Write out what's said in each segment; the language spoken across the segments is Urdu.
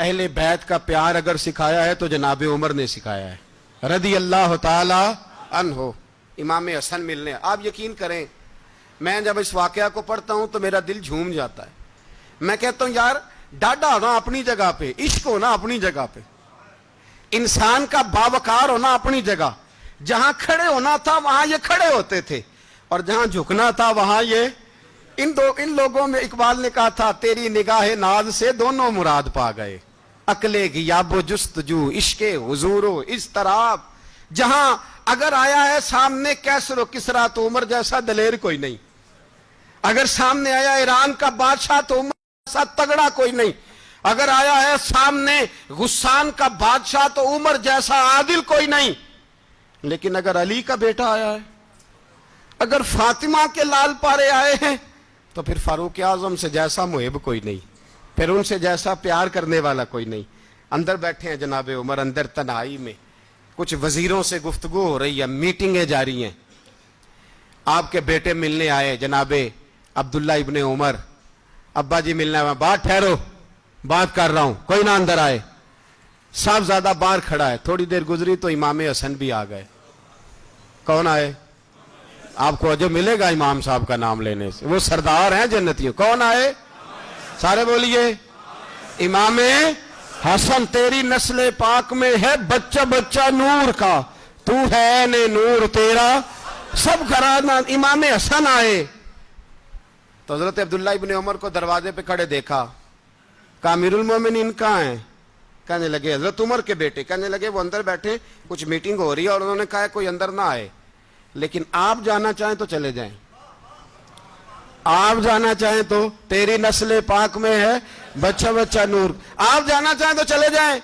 اہل بیت کا پیار اگر سکھایا ہے تو جناب عمر نے سکھایا ہے رضی اللہ تعالی عنہ۔ امام حسن ملنے، آپ یقین کریں میں جب اس واقعہ کو پڑھتا ہوں تو میرا دل جھوم جاتا ہے۔ میں کہتا ہوں یار ڈاڈا ہونا اپنی جگہ پہ، عشق ہونا اپنی جگہ پہ، انسان کا باوقار ہونا اپنی جگہ، جہاں کھڑے ہونا تھا وہاں یہ کھڑے ہوتے تھے اور جہاں جھکنا تھا وہاں یہ ان لوگوں میں اقبال نے کہا تھا تیری نگاہ ناز سے دونوں مراد پا گئے، عقل غیاب و جستجو عشق حضور و اضطراب۔ جہاں اگر آیا ہے سامنے کیسر و کسرا تو عمر جیسا دلیر کوئی نہیں، اگر سامنے آیا ایران کا بادشاہ تو عمر جیسا تگڑا کوئی نہیں، اگر آیا ہے سامنے غسان کا بادشاہ تو عمر جیسا عادل کوئی نہیں، لیکن اگر علی کا بیٹا آیا ہے، اگر فاطمہ کے لال پارے آئے ہیں تو پھر فاروق اعظم سے جیسا محب کوئی نہیں، پھر ان سے جیسا پیار کرنے والا کوئی نہیں۔ اندر بیٹھے ہیں جناب عمر، اندر تنہائی میں کچھ وزیروں سے گفتگو ہو رہی ہے، میٹنگیں جاری ہیں۔ آپ کے بیٹے ملنے آئے جناب عبداللہ ابن عمر، ابا جی ملنا ہے، بات ٹھہرو بات کر رہا ہوں، کوئی نہ اندر آئے۔ صاحبزادہ باہر کھڑا ہے، تھوڑی دیر گزری تو امام حسن بھی آ گئے۔ کون آئے؟ آپ کو جو ملے گا امام صاحب کا نام لینے سے، وہ سردار ہیں جنتیوں۔ کون آئے؟ سارے بولیے امام حسن، تیری نسل پاک میں ہے بچہ بچہ نور کا، تو ہے نے نور تیرا سب گھرانہ۔ امام حسن آئے تو حضرت عبداللہ ابن عمر کو دروازے پہ کھڑے دیکھا، کہا امیر المومنین کہاں ہیں؟ کہنے لگے حضرت عمر کے بیٹے۔ کہنے لگے وہ اندر بیٹھے، کچھ میٹنگ ہو رہی ہے اور انہوں نے کہا کوئی اندر نہ آئے، لیکن آپ جانا چاہیں تو چلے جائیں، آپ جانا چاہیں تو تیری نسل پاک میں ہے بچہ بچہ نور، آپ جانا چاہیں تو چلے جائیں۔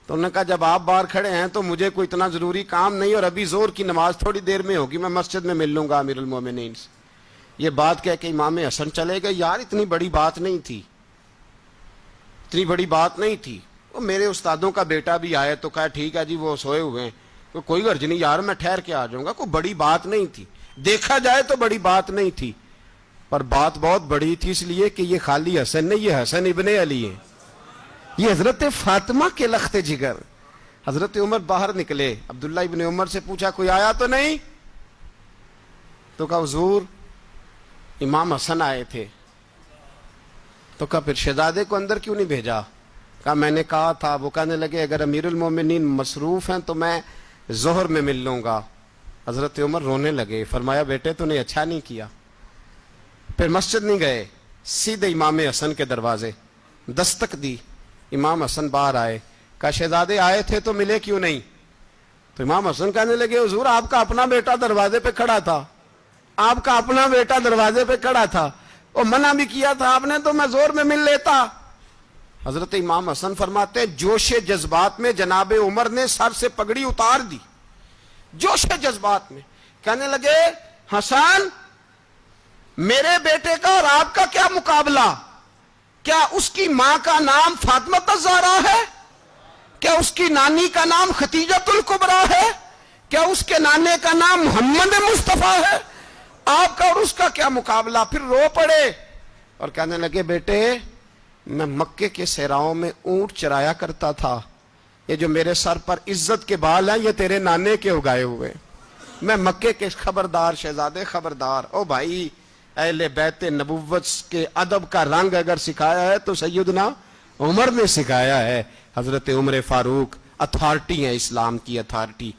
تو انہوں نے کہا جب آپ باہر کھڑے ہیں تو مجھے کوئی اتنا ضروری کام نہیں، اور ابھی زور کی نماز تھوڑی دیر میں ہوگی، میں مسجد میں مل لوں گا امیر المومنین سے۔ یہ بات کہہ کے امام حسن چلے گئے۔ یار اتنی بڑی بات نہیں تھی، اتنی بڑی بات نہیں تھی۔ وہ میرے استادوں کا بیٹا بھی آئے تو کہا ٹھیک ہے جی وہ سوئے ہوئے ہیں، کوئی غرض نہیں یار میں ٹھہر کے آ جاؤں گا، کوئی بڑی بات نہیں تھی، دیکھا جائے تو بڑی بات نہیں تھی، پر بات بہت بڑی تھی اس لیے کہ یہ خالی حسن نہیں، یہ حسن ابن علی ہے، یہ حضرت فاطمہ کے لخت جگر۔ حضرت عمر باہر نکلے، عبداللہ ابن عمر سے پوچھا کوئی آیا تو نہیں؟ تو کہا حضور امام حسن آئے تھے۔ تو کہا پھر شہزادے کو اندر کیوں نہیں بھیجا؟ کہا میں نے کہا تھا۔ وہ کہنے لگے اگر امیر المومنین مصروف ہیں تو میں ظہر میں مل لوں گا۔ حضرت عمر رونے لگے، فرمایا بیٹے تو نے اچھا نہیں کیا۔ پھر مسجد نہیں گئے، سیدھے امام حسن کے دروازے دستک دی، امام حسن باہر آئے، کہا شہزادے آئے تھے تو ملے کیوں نہیں؟ تو امام حسن کہنے لگے حضور آپ کا اپنا بیٹا دروازے پہ کھڑا تھا، آپ کا اپنا بیٹا دروازے پہ کھڑا تھا، اور منع بھی کیا تھا آپ نے تو میں زور میں مل لیتا۔ حضرت امام حسن فرماتے جوش جذبات میں جناب عمر نے سر سے پگڑی اتار دی، جوش جذبات میں کہنے لگے حسن میرے بیٹے کا اور آپ کا کیا مقابلہ؟ کیا اس کی ماں کا نام فاطمہ الزہرا ہے؟ کیا اس کی نانی کا نام ختیجۃ الکبریٰ ہے؟ کیا اس کے نانے کا نام محمد مصطفیٰ ہے؟ آپ کا اور اس کا کیا مقابلہ؟ پھر رو پڑے اور کہنے لگے بیٹے میں مکے کے صحراؤں میں اونٹ چرایا کرتا تھا، یہ جو میرے سر پر عزت کے بال ہیں یہ تیرے نانے کے اگائے ہوئے، میں مکے کے خبردار شہزادے خبردار۔ او بھائی اہل بیت نبوت کے ادب کا رنگ اگر سکھایا ہے تو سیدنا عمر نے سکھایا ہے۔ حضرت عمر فاروق اتھارٹی ہیں، اسلام کی اتھارٹی۔